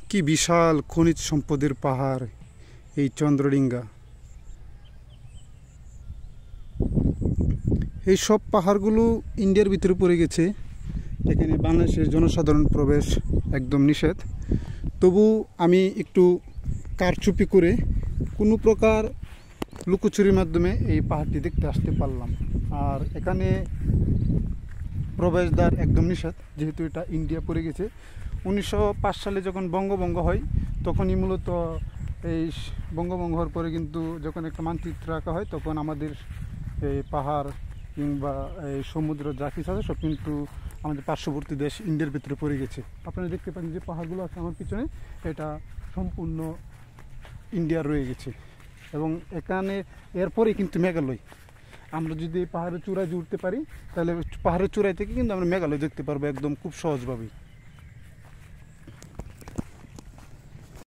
কি বিশাল খনিজ সম্পদের পাহাড় এই চন্দ্রডিঙ্গা। এই সব পাহাড়গুলো ইন্ডিয়ার ভিতরে পড়ে গেছে। এখানে বাংলাদেশের জনসাধারণ প্রবেশ একদম নিষেধ। তবু আমি একটু কারচুপি করে কোনো প্রকার লুকোচুরির মাধ্যমে এই পাহাড়টি দেখতে আসতে পারলাম। আর এখানে প্রবেশদ্বার একদম নিষেধ, যেহেতু এটা ইন্ডিয়া পড়ে গেছে। 1905 সালে যখন বঙ্গভঙ্গ হয় তখনই মূলত এই বঙ্গভঙ্গ হওয়ার পরে কিন্তু যখন একটা মানচিত্র আঁকা হয় তখন আমাদের এই পাহাড় কিংবা এই সমুদ্র যা কিছু আছে সব কিন্তু আমাদের পার্শ্ববর্তী দেশ ইন্ডিয়ার ভিতরে পড়ে গেছে। আপনারা দেখতে পাচ্ছেন যে পাহাড়গুলো আছে আমার পিছনে, এটা সম্পূর্ণ ইন্ডিয়ার রয়ে গেছে। এবং এখানে এরপরে কিন্তু মেঘালয়। আমরা যদি পাহাড়ের চূড়ায় উঠতে পারি তাহলে পাহাড়ের চূড়ায় থেকে কিন্তু আমরা মেঘালয় দেখতে পারবো একদম খুব সহজভাবেই।